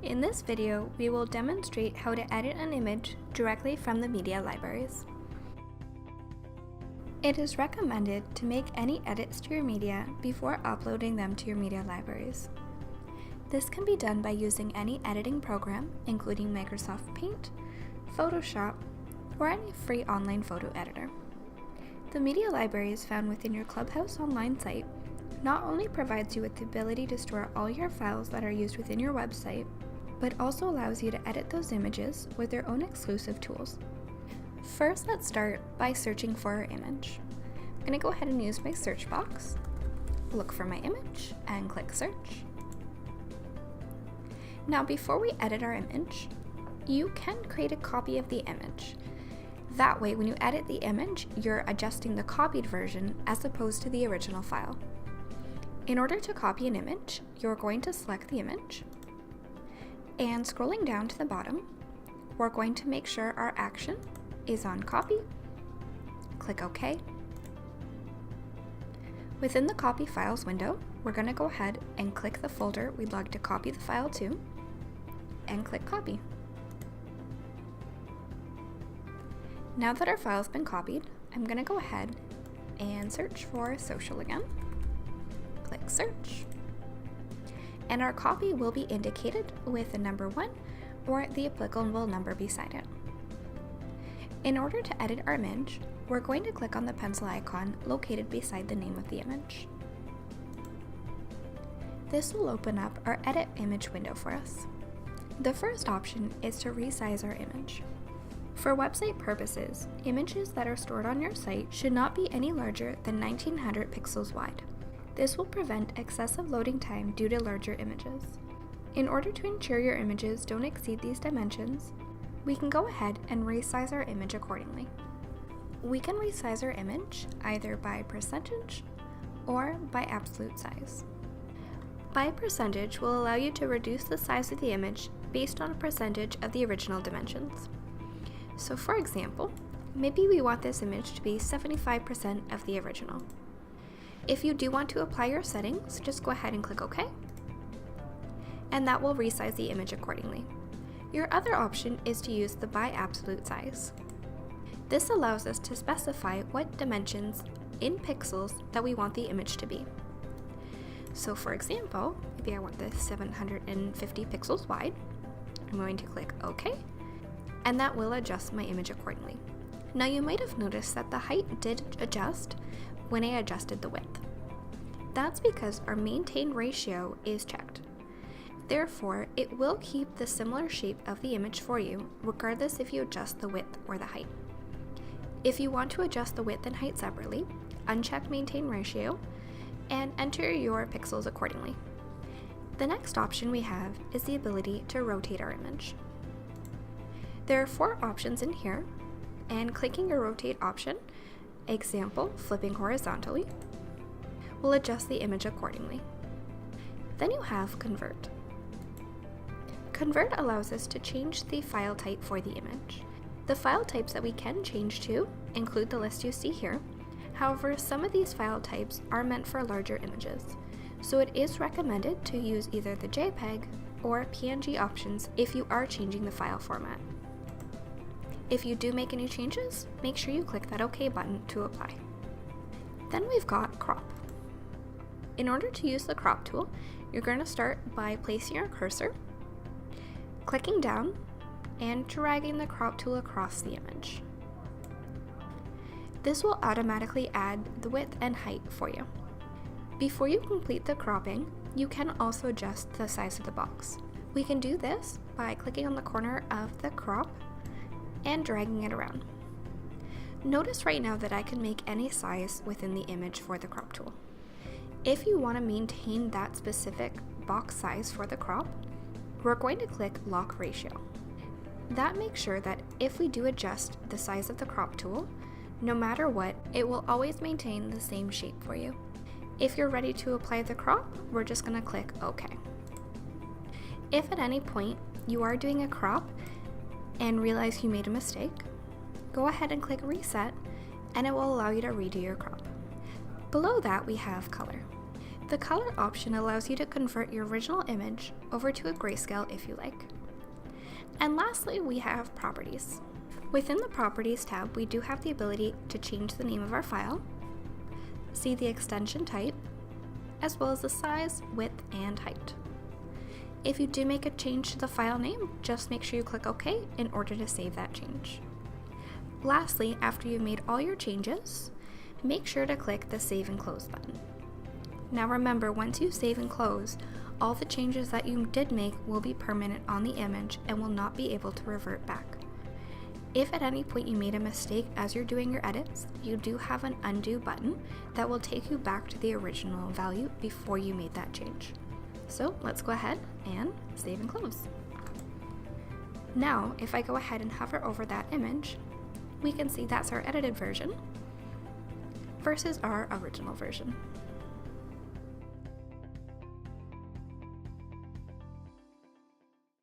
In this video, we will demonstrate how to edit an image directly from the media libraries. It is recommended to make any edits to your media before uploading them to your media libraries. This can be done by using any editing program, including Microsoft Paint, Photoshop, or any free online photo editor. The media libraries found within your Clubhouse online site not only provides you with the ability to store all your files that are used within your website, but also allows you to edit those images with their own exclusive tools. First, let's start by searching for our image. I'm going to go ahead and use my search box, look for my image, and click search. Now, before we edit our image, you can create a copy of the image. That way, when you edit the image, you're adjusting the copied version as opposed to the original file. In order to copy an image, you're going to select the image, and scrolling down to the bottom, we're going to make sure our action is on copy. Click OK. Within the copy files window, we're going to go ahead and click the folder we'd like to copy the file to, and click copy. Now that our file's been copied, I'm going to go ahead and search for social again. Click search. And our copy will be indicated with the number 1 or the applicable number beside it. In order to edit our image, we're going to click on the pencil icon located beside the name of the image. This will open up our edit image window for us. The first option is to resize our image. For website purposes, images that are stored on your site should not be any larger than 1900 pixels wide. This will prevent excessive loading time due to larger images. In order to ensure your images don't exceed these dimensions, we can go ahead and resize our image accordingly. We can resize our image either by percentage or by absolute size. By percentage will allow you to reduce the size of the image based on a percentage of the original dimensions. So for example, maybe we want this image to be 75% of the original. If you do want to apply your settings, just go ahead and click OK, and that will resize the image accordingly. Your other option is to use the by absolute size. This allows us to specify what dimensions in pixels that we want the image to be. So for example, maybe I want this 750 pixels wide. I'm going to click OK, and that will adjust my image accordingly. Now you might have noticed that the height did adjust when I adjusted the width. That's because our maintain ratio is checked. Therefore, it will keep the similar shape of the image for you, regardless if you adjust the width or the height. If you want to adjust the width and height separately, uncheck maintain ratio and enter your pixels accordingly. The next option we have is the ability to rotate our image. There are 4 options in here, and clicking your rotate option, example, flipping horizontally, will adjust the image accordingly. Then you have convert. Convert allows us to change the file type for the image. The file types that we can change to include the list you see here. However, some of these file types are meant for larger images, so it is recommended to use either the JPEG or PNG options if you are changing the file format. If you do make any changes, make sure you click that OK button to apply. Then we've got crop. In order to use the crop tool, you're going to start by placing your cursor, clicking down, and dragging the crop tool across the image. This will automatically add the width and height for you. Before you complete the cropping, you can also adjust the size of the box. We can do this by clicking on the corner of the crop and dragging it around. Notice right now that I can make any size within the image for the crop tool. If you want to maintain that specific box size for the crop, we're going to click lock ratio. That makes sure that if we do adjust the size of the crop tool, no matter what, it will always maintain the same shape for you. If you're ready to apply the crop, we're just going to click OK. If at any point you are doing a crop and realize you made a mistake, go ahead and click reset, and it will allow you to redo your crop. Below that we have color. The color option allows you to convert your original image over to a grayscale if you like. And lastly, we have properties. Within the Properties tab, we do have the ability to change the name of our file, see the extension type, as well as the size, width, and height. If you do make a change to the file name, just make sure you click OK in order to save that change. Lastly, after you've made all your changes, make sure to click the Save and Close button. Now remember, once you save and close, all the changes that you did make will be permanent on the image and will not be able to revert back. If at any point you made a mistake as you're doing your edits, you do have an undo button that will take you back to the original value before you made that change. So let's go ahead and save and close. Now, if I go ahead and hover over that image, we can see that's our edited version versus our original version.